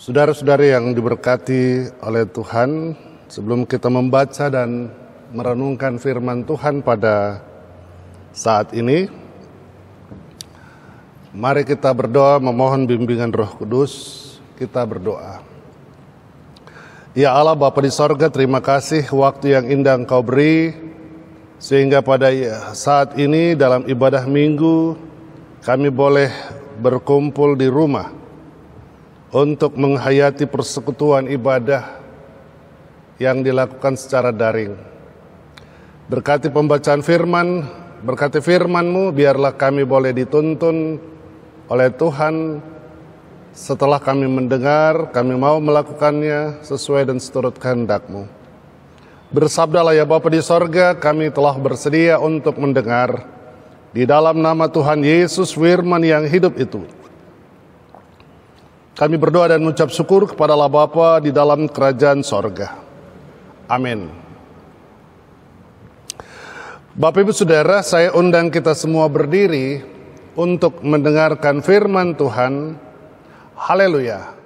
Saudara-saudari yang diberkati oleh Tuhan, sebelum kita membaca dan merenungkan firman Tuhan pada saat ini, mari kita berdoa memohon bimbingan Roh Kudus. Kita berdoa. Ya Allah Bapa di sorga, terima kasih waktu yang indah Engkau beri, sehingga pada saat ini dalam ibadah minggu, kami boleh berkumpul di rumah untuk menghayati persekutuan ibadah yang dilakukan secara daring. Berkati pembacaan firman, berkati firman-Mu, biarlah kami boleh dituntun oleh Tuhan. Setelah kami mendengar, kami mau melakukannya sesuai dan seturut kehendak-Mu. Bersabdalah ya Bapa di sorga, kami telah bersedia untuk mendengar di dalam nama Tuhan Yesus firman yang hidup itu. Kami berdoa dan mengucap syukur kepada Allah Bapa di dalam kerajaan sorga. Amin. Bapak Ibu Saudara, saya undang kita semua berdiri untuk mendengarkan firman Tuhan. Haleluya.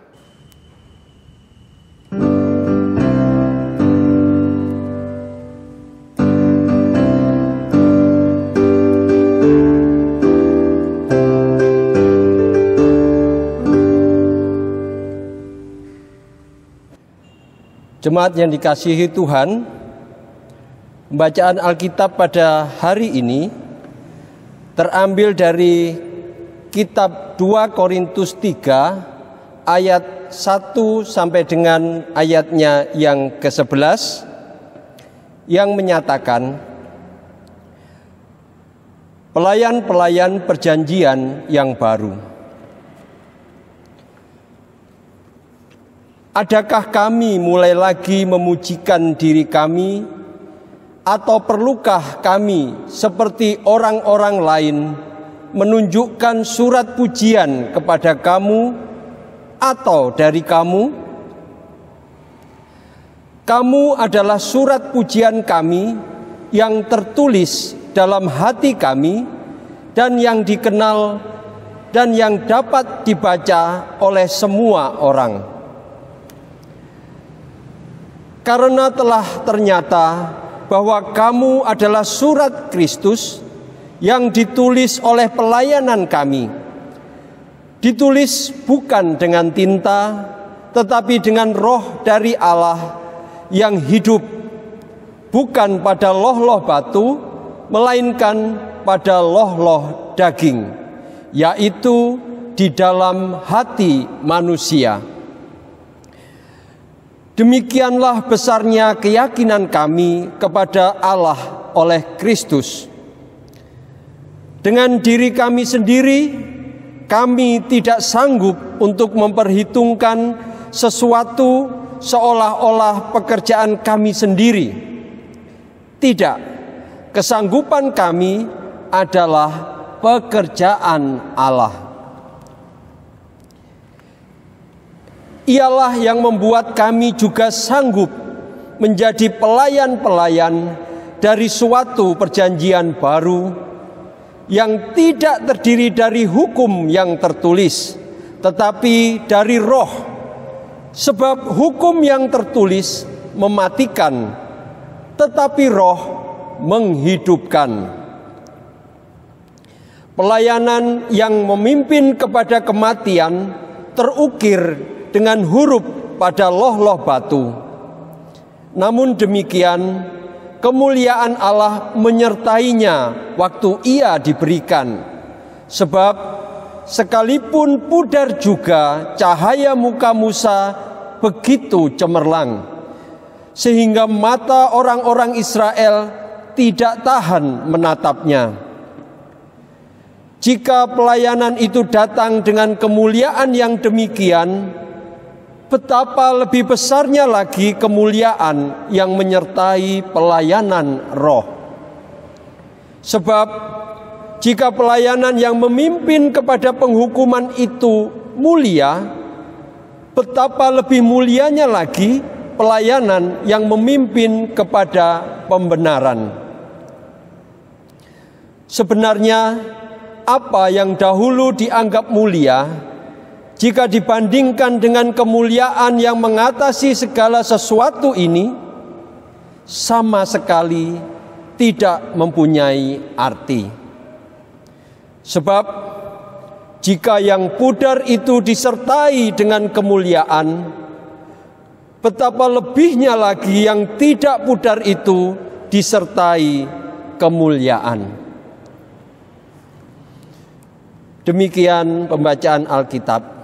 Jemaat yang dikasihi Tuhan, pembacaan Alkitab pada hari ini terambil dari kitab 2 Korintus 3 ayat 1 sampai dengan ayatnya yang ke-11 yang menyatakan pelayan-pelayan perjanjian yang baru. Adakah kami mulai lagi memujikan diri kami, atau perlukah kami seperti orang-orang lain menunjukkan surat pujian kepada kamu atau dari kamu? Kamu adalah surat pujian kami yang tertulis dalam hati kami dan yang dikenal dan yang dapat dibaca oleh semua orang. Karena telah ternyata bahwa kamu adalah surat Kristus yang ditulis oleh pelayanan kami. Ditulis bukan dengan tinta, tetapi dengan roh dari Allah yang hidup, bukan pada loh-loh batu, melainkan pada loh-loh daging, yaitu di dalam hati manusia. Demikianlah besarnya keyakinan kami kepada Allah oleh Kristus. Dengan diri kami sendiri, kami tidak sanggup untuk memperhitungkan sesuatu seolah-olah pekerjaan kami sendiri. Tidak, kesanggupan kami adalah pekerjaan Allah. Ialah yang membuat kami juga sanggup menjadi pelayan-pelayan dari suatu perjanjian baru yang tidak terdiri dari hukum yang tertulis, tetapi dari roh. Sebab hukum yang tertulis mematikan, tetapi roh menghidupkan. Pelayanan yang memimpin kepada kematian terukir dengan huruf pada loh-loh batu. Namun demikian, kemuliaan Allah menyertainya waktu ia diberikan. Sebab sekalipun pudar juga cahaya muka Musa begitu cemerlang, sehingga mata orang-orang Israel tidak tahan menatapnya. Jika pelayanan itu datang dengan kemuliaan yang demikian, betapa lebih besarnya lagi kemuliaan yang menyertai pelayanan roh. Sebab jika pelayanan yang memimpin kepada penghukuman itu mulia, betapa lebih mulianya lagi pelayanan yang memimpin kepada pembenaran. Sebenarnya apa yang dahulu dianggap mulia jika dibandingkan dengan kemuliaan yang mengatasi segala sesuatu ini, sama sekali tidak mempunyai arti. Sebab jika yang pudar itu disertai dengan kemuliaan, betapa lebihnya lagi yang tidak pudar itu disertai kemuliaan. Demikian pembacaan Alkitab.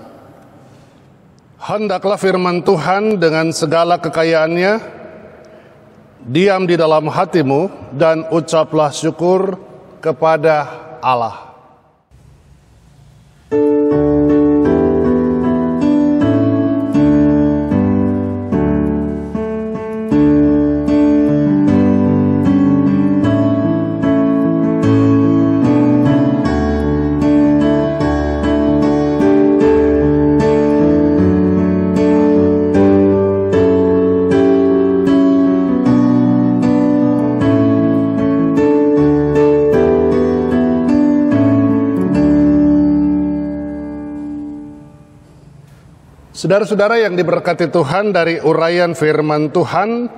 Hendaklah firman Tuhan dengan segala kekayaannya diam di dalam hatimu, dan ucaplah syukur kepada Allah. Saudara-saudara yang diberkati Tuhan, dari uraian firman Tuhan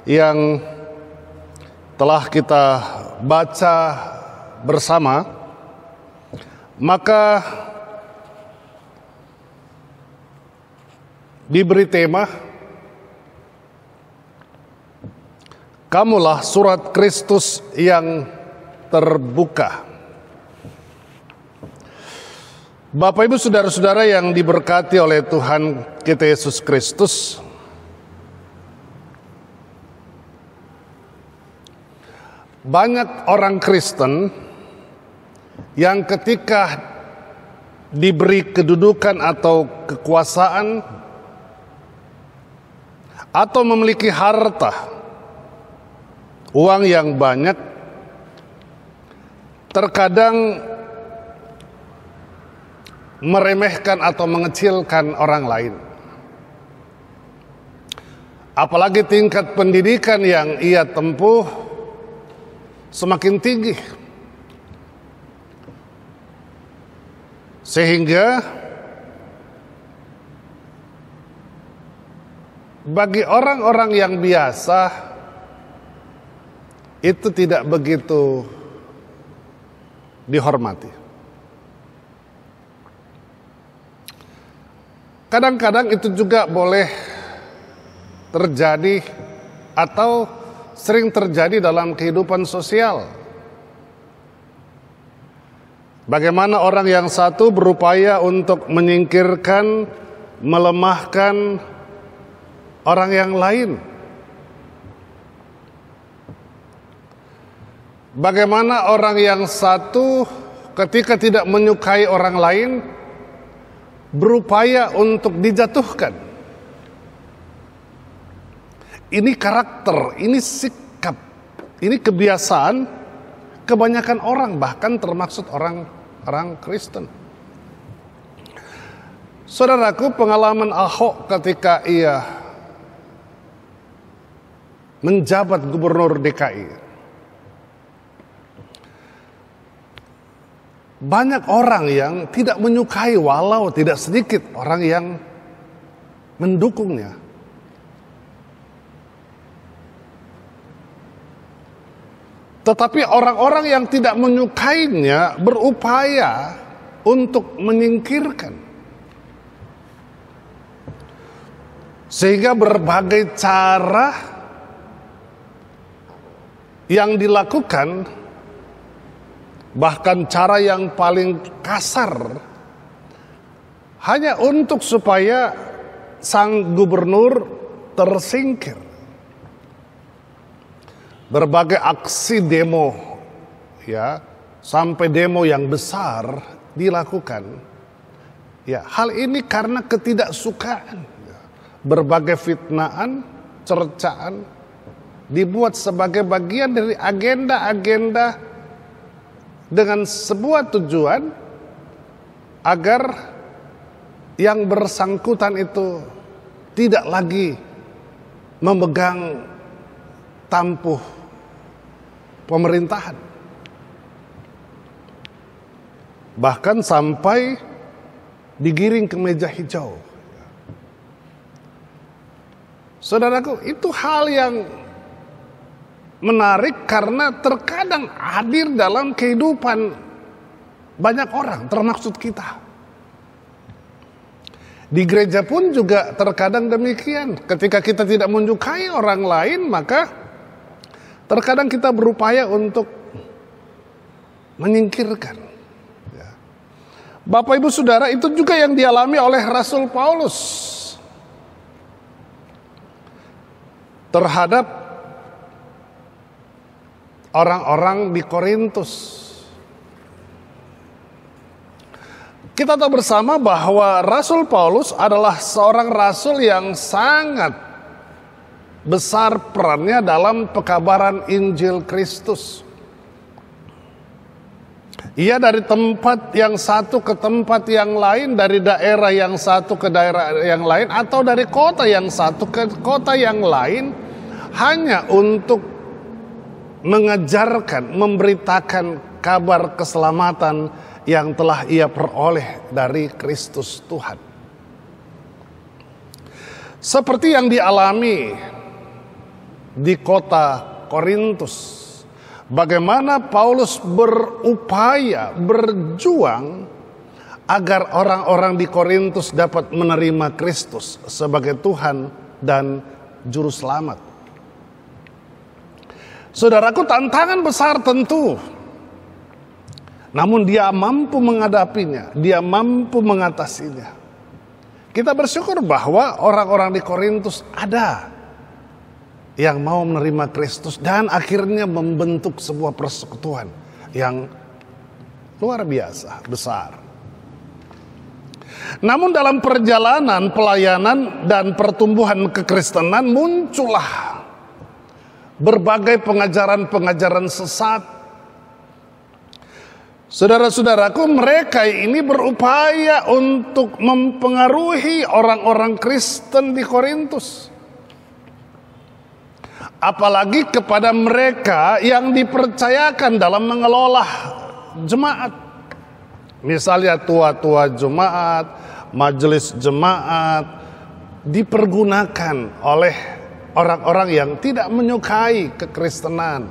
yang telah kita baca bersama, maka diberi tema, kamulah surat Kristus yang terbuka. Bapak Ibu saudara-saudara yang diberkati oleh Tuhan kita Yesus Kristus, banyak orang Kristen yang ketika diberi kedudukan atau kekuasaan atau memiliki harta, uang yang banyak, terkadang meremehkan atau mengecilkan orang lain. Apalagi tingkat pendidikan yang ia tempuh semakin tinggi, sehingga bagi orang-orang yang biasa itu tidak begitu dihormati. Kadang-kadang itu juga boleh terjadi atau sering terjadi dalam kehidupan sosial. Bagaimana orang yang satu berupaya untuk menyingkirkan, melemahkan orang yang lain. Bagaimana orang yang satu ketika tidak menyukai orang lain berupaya untuk dijatuhkan. Ini karakter, ini sikap, ini kebiasaan kebanyakan orang, bahkan termasuk orang Kristen. Saudaraku, pengalaman Ahok ketika ia menjabat gubernur DKI, banyak orang yang tidak menyukai, walau tidak sedikit orang yang mendukungnya. Tetapi orang-orang yang tidak menyukainya berupaya untuk menyingkirkan. Sehingga berbagai cara yang dilakukan, bahkan cara yang paling kasar, hanya untuk supaya sang gubernur tersingkir. Berbagai aksi demo, ya, sampai demo yang besar dilakukan. Ya, hal ini karena ketidaksukaan. Berbagai fitnaan, cercaan dibuat sebagai bagian dari agenda-agenda dengan sebuah tujuan agar yang bersangkutan itu tidak lagi memegang tampuk pemerintahan. Bahkan sampai digiring ke meja hijau. Saudaraku, itu hal yang menarik karena terkadang hadir dalam kehidupan banyak orang, termaksud kita. Di gereja pun juga terkadang demikian. Ketika kita tidak menyukai orang lain, maka terkadang kita berupaya untuk menyingkirkan. Bapak Ibu Saudara, itu juga yang dialami oleh Rasul Paulus terhadap orang-orang di Korintus. Kita tahu bersama bahwa Rasul Paulus adalah seorang rasul yang sangat besar perannya dalam pekabaran Injil Kristus. Ia dari tempat yang satu ke tempat yang lain, dari daerah yang satu ke daerah yang lain, atau dari kota yang satu ke kota yang lain, hanya untuk mengajarkan, memberitakan kabar keselamatan yang telah ia peroleh dari Kristus Tuhan. Seperti yang dialami di kota Korintus, bagaimana Paulus berupaya, berjuang agar orang-orang di Korintus dapat menerima Kristus sebagai Tuhan dan Juru Selamat. Saudaraku, tantangan besar tentu. Namun dia mampu menghadapinya, dia mampu mengatasinya. Kita bersyukur bahwa orang-orang di Korintus ada yang mau menerima Kristus dan akhirnya membentuk sebuah persekutuan yang luar biasa, besar. Namun dalam perjalanan pelayanan dan pertumbuhan kekristenan muncullah berbagai pengajaran-pengajaran sesat. Saudara-saudaraku, mereka ini berupaya untuk mempengaruhi orang-orang Kristen di Korintus. Apalagi kepada mereka yang dipercayakan dalam mengelola jemaat. Misalnya tua-tua jemaat, majelis jemaat, dipergunakan oleh orang-orang yang tidak menyukai kekristenan.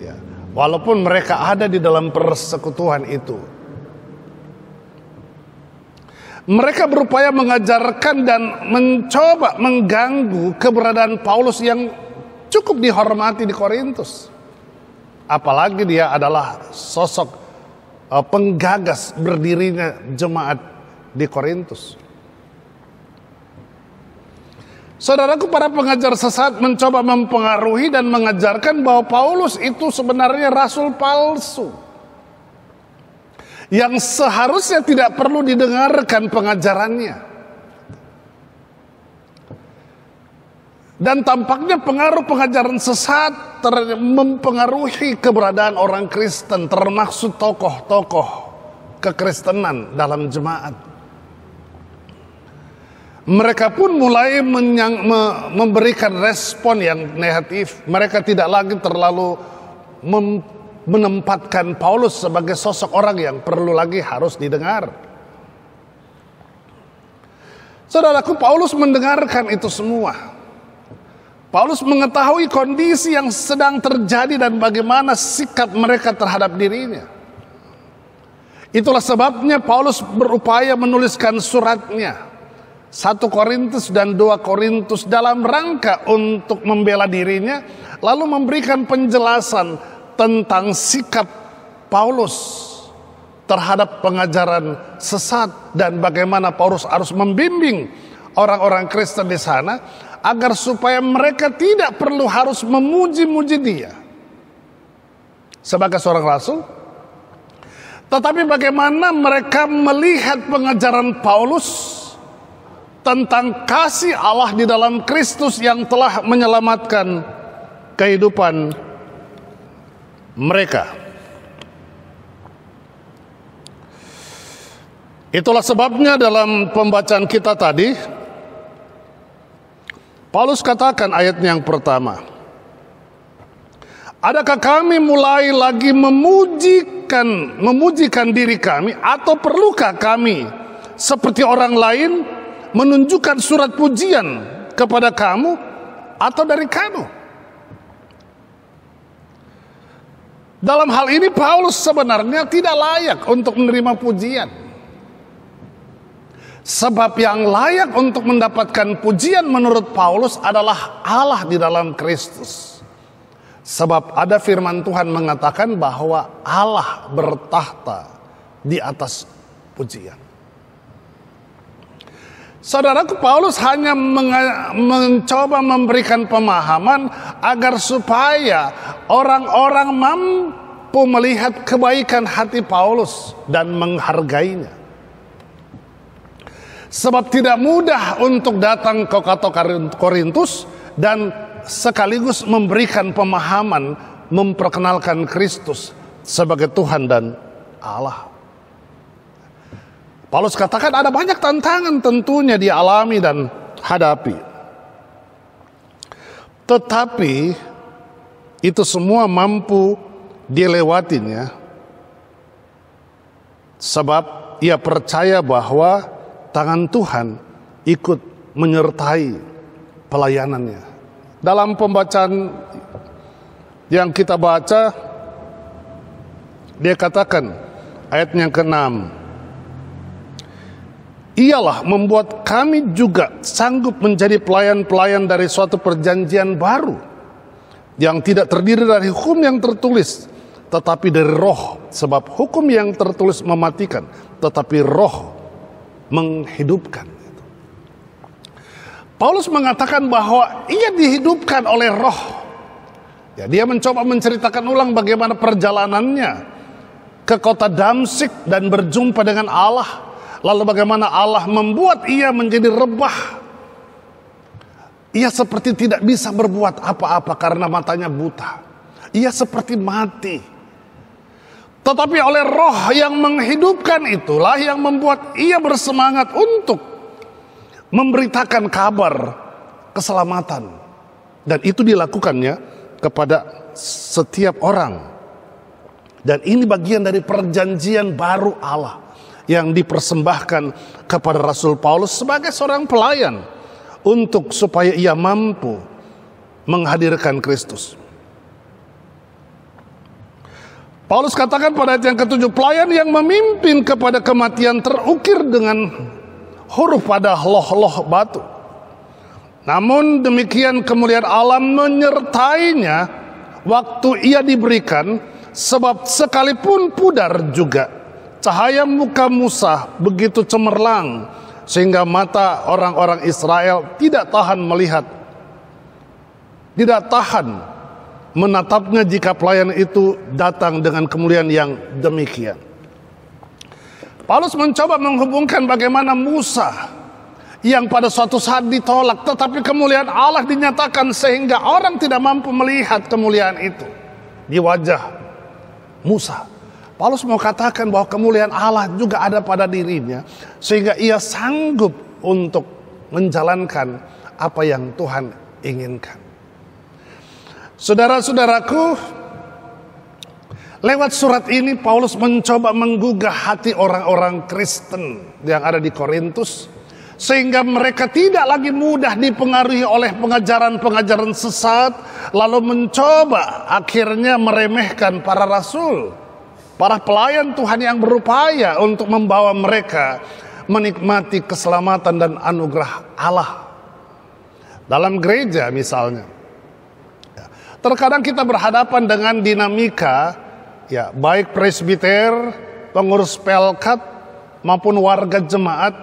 Ya, walaupun mereka ada di dalam persekutuan itu. Mereka berupaya mengajarkan dan mencoba mengganggu keberadaan Paulus yang cukup dihormati di Korintus. Apalagi dia adalah sosok penggagas berdirinya jemaat di Korintus. Saudaraku, para pengajar sesat mencoba mempengaruhi dan mengajarkan bahwa Paulus itu sebenarnya rasul palsu, yang seharusnya tidak perlu didengarkan pengajarannya. Dan tampaknya pengaruh pengajaran sesat mempengaruhi keberadaan orang Kristen, termasuk tokoh-tokoh kekristenan dalam jemaat. Mereka pun mulai memberikan respon yang negatif. Mereka tidak lagi terlalu menempatkan Paulus sebagai sosok orang yang perlu lagi harus didengar. Saudaraku, Paulus mendengarkan itu semua. Paulus mengetahui kondisi yang sedang terjadi dan bagaimana sikap mereka terhadap dirinya. Itulah sebabnya Paulus berupaya menuliskan suratnya 1 Korintus dan 2 Korintus dalam rangka untuk membela dirinya, lalu memberikan penjelasan tentang sikap Paulus terhadap pengajaran sesat dan bagaimana Paulus harus membimbing orang-orang Kristen di sana agar supaya mereka tidak perlu harus memuji-muji dia sebagai seorang rasul, tetapi bagaimana mereka melihat pengajaran Paulus tentang kasih Allah di dalam Kristus yang telah menyelamatkan kehidupan mereka. Itulah sebabnya dalam pembacaan kita tadi, Paulus katakan ayat yang pertama, adakah kami mulai lagi memujikan diri kami, atau perlukah kami seperti orang lain menunjukkan surat pujian kepada kamu atau dari kamu. Dalam hal ini Paulus sebenarnya tidak layak untuk menerima pujian. Sebab yang layak untuk mendapatkan pujian menurut Paulus adalah Allah di dalam Kristus. Sebab ada firman Tuhan mengatakan bahwa Allah bertahta di atas pujian. Saudaraku, Paulus hanya mencoba memberikan pemahaman agar supaya orang-orang mampu melihat kebaikan hati Paulus dan menghargainya. Sebab tidak mudah untuk datang ke kota Korintus dan sekaligus memberikan pemahaman, memperkenalkan Kristus sebagai Tuhan dan Allah. Paulus katakan ada banyak tantangan tentunya dialami dan hadapi. Tetapi itu semua mampu dilewatinya. Sebab ia percaya bahwa tangan Tuhan ikut menyertai pelayanannya. Dalam pembacaan yang kita baca, dia katakan ayat yang ke-6. Ialah membuat kami juga sanggup menjadi pelayan-pelayan dari suatu perjanjian baru yang tidak terdiri dari hukum yang tertulis, tetapi dari roh. Sebab hukum yang tertulis mematikan, tetapi roh menghidupkan. Paulus mengatakan bahwa ia dihidupkan oleh roh. Ya, dia mencoba menceritakan ulang bagaimana perjalanannya ke kota Damsyik dan berjumpa dengan Allah. Lalu bagaimana Allah membuat ia menjadi rebah. Ia seperti tidak bisa berbuat apa-apa karena matanya buta. Ia seperti mati. Tetapi oleh roh yang menghidupkan itulah yang membuat ia bersemangat untuk memberitakan kabar keselamatan. Dan itu dilakukannya kepada setiap orang. Dan ini bagian dari perjanjian baru Allah yang dipersembahkan kepada Rasul Paulus sebagai seorang pelayan untuk supaya ia mampu menghadirkan Kristus. Paulus katakan pada ayat yang ke-7, pelayan yang memimpin kepada kematian terukir dengan huruf pada loh-loh batu. Namun demikian kemuliaan Allah menyertainya waktu ia diberikan, sebab sekalipun pudar juga cahaya muka Musa begitu cemerlang sehingga mata orang-orang Israel tidak tahan melihat, tidak tahan menatapnya jika pelayan itu datang dengan kemuliaan yang demikian. Paulus mencoba menghubungkan bagaimana Musa yang pada suatu saat ditolak, tetapi kemuliaan Allah dinyatakan sehingga orang tidak mampu melihat kemuliaan itu di wajah Musa. Paulus mau katakan bahwa kemuliaan Allah juga ada pada dirinya, sehingga ia sanggup untuk menjalankan apa yang Tuhan inginkan. Saudara-saudaraku, lewat surat ini Paulus mencoba menggugah hati orang-orang Kristen yang ada di Korintus, sehingga mereka tidak lagi mudah dipengaruhi oleh pengajaran-pengajaran sesat, lalu mencoba akhirnya meremehkan para rasul, para pelayan Tuhan yang berupaya untuk membawa mereka menikmati keselamatan dan anugerah Allah. Dalam gereja misalnya, terkadang kita berhadapan dengan dinamika, ya, baik presbiter, pengurus pelkat maupun warga jemaat,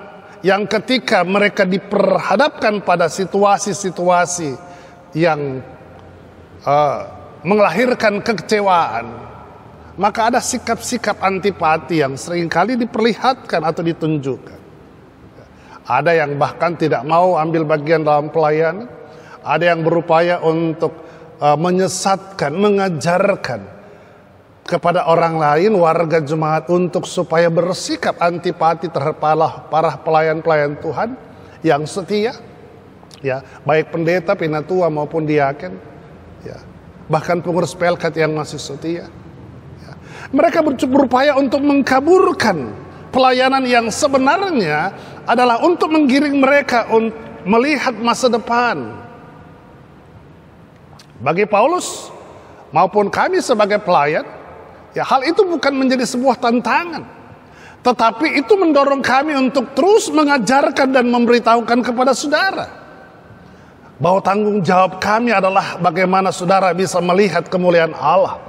yang ketika mereka diperhadapkan pada situasi-situasi yang melahirkan kekecewaan, maka ada sikap-sikap antipati yang seringkali diperlihatkan atau ditunjukkan. Ada yang bahkan tidak mau ambil bagian dalam pelayanan, ada yang berupaya untuk menyesatkan, mengajarkan kepada orang lain, warga jemaat, untuk supaya bersikap antipati terhadap para pelayan-pelayan Tuhan yang setia, ya, baik pendeta, pinatua maupun diaken, ya, bahkan pengurus pelkat yang masih setia. Mereka berupaya untuk mengkaburkan Pelayanan yang sebenarnya adalah untuk menggiring mereka untuk melihat masa depan. Bagi Paulus maupun kami sebagai pelayan, ya hal itu bukan menjadi sebuah tantangan, tetapi itu mendorong kami untuk terus mengajarkan dan memberitahukan kepada saudara bahwa tanggung jawab kami adalah bagaimana saudara bisa melihat kemuliaan Allah,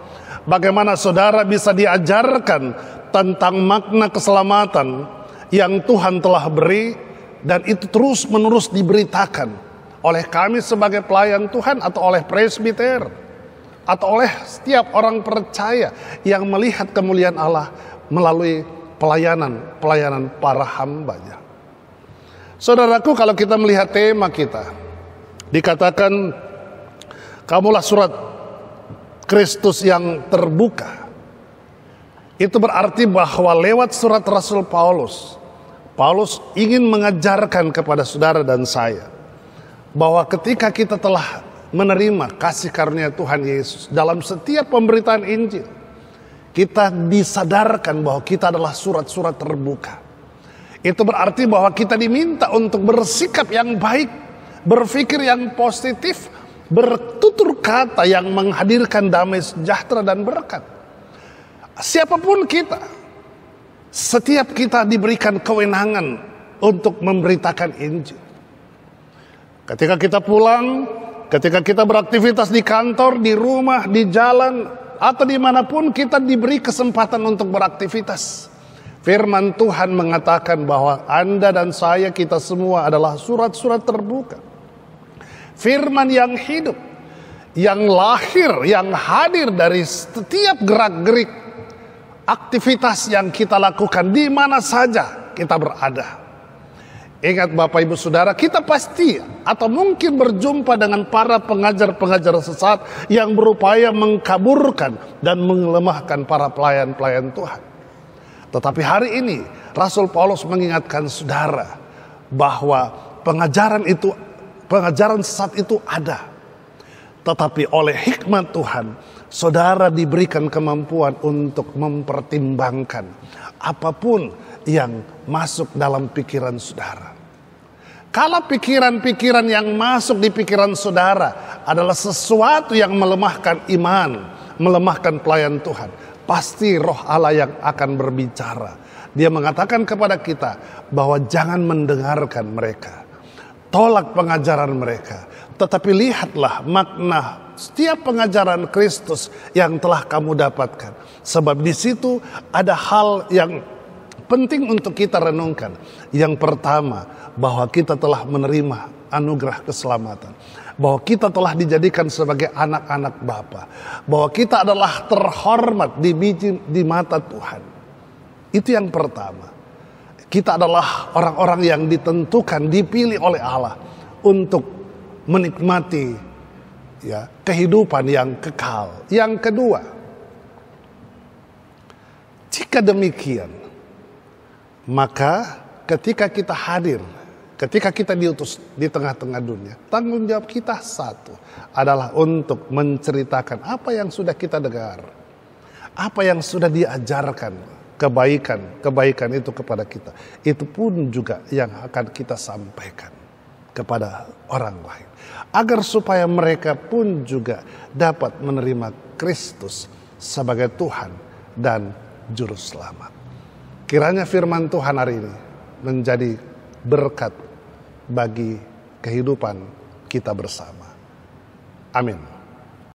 bagaimana saudara bisa diajarkan tentang makna keselamatan yang Tuhan telah beri, dan itu terus menerus diberitakan oleh kami sebagai pelayan Tuhan, atau oleh presbiter, atau oleh setiap orang percaya yang melihat kemuliaan Allah melalui pelayanan para hambanya. Saudaraku, kalau kita melihat tema kita, dikatakan kamulah surat Kristus yang terbuka. Itu berarti bahwa lewat surat Rasul Paulus ingin mengajarkan kepada saudara dan saya bahwa ketika kita telah menerima kasih karunia Tuhan Yesus dalam setiap pemberitaan Injil, kita disadarkan bahwa kita adalah surat-surat terbuka. Itu berarti bahwa kita diminta untuk bersikap yang baik, berpikir yang positif, bertutur kata yang menghadirkan damai sejahtera dan berkat. Siapapun kita, setiap kita diberikan kewenangan untuk memberitakan Injil. Ketika kita pulang, ketika kita beraktivitas di kantor, di rumah, di jalan, atau dimanapun kita diberi kesempatan untuk beraktivitas. Firman Tuhan mengatakan bahwa Anda dan saya, kita semua adalah surat-surat terbuka. Firman yang hidup, yang lahir, yang hadir dari setiap gerak-gerik aktivitas yang kita lakukan di mana saja kita berada. Ingat Bapak Ibu Saudara, kita pasti atau mungkin berjumpa dengan para pengajar-pengajar sesat yang berupaya mengkaburkan dan mengelemahkan para pelayan-pelayan Tuhan. Tetapi hari ini Rasul Paulus mengingatkan saudara bahwa pengajaran sesat itu ada. Tetapi oleh hikmat Tuhan, saudara diberikan kemampuan untuk mempertimbangkan apapun yang masuk dalam pikiran saudara. Kalau pikiran-pikiran yang masuk di pikiran saudara adalah sesuatu yang melemahkan iman, melemahkan pelayan Tuhan, pasti roh Allah yang akan berbicara. Dia mengatakan kepada kita bahwa jangan mendengarkan mereka, tolak pengajaran mereka, tetapi lihatlah makna setiap pengajaran Kristus yang telah kamu dapatkan. Sebab di situ ada hal yang penting untuk kita renungkan. Yang pertama, bahwa kita telah menerima anugerah keselamatan, bahwa kita telah dijadikan sebagai anak-anak Bapa, bahwa kita adalah terhormat di mata Tuhan. Itu yang pertama. Kita adalah orang-orang yang ditentukan, dipilih oleh Allah untuk menikmati kehidupan yang kekal. Yang kedua, jika demikian, maka ketika kita hadir, ketika kita diutus di tengah-tengah dunia, tanggung jawab kita satu adalah untuk menceritakan apa yang sudah kita dengar, apa yang sudah diajarkan, kebaikan itu kepada kita. Itu pun juga yang akan kita sampaikan kepada orang lain, agar supaya mereka pun juga dapat menerima Kristus sebagai Tuhan dan Juru Selamat. Kiranya firman Tuhan hari ini menjadi berkat bagi kehidupan kita bersama. Amin.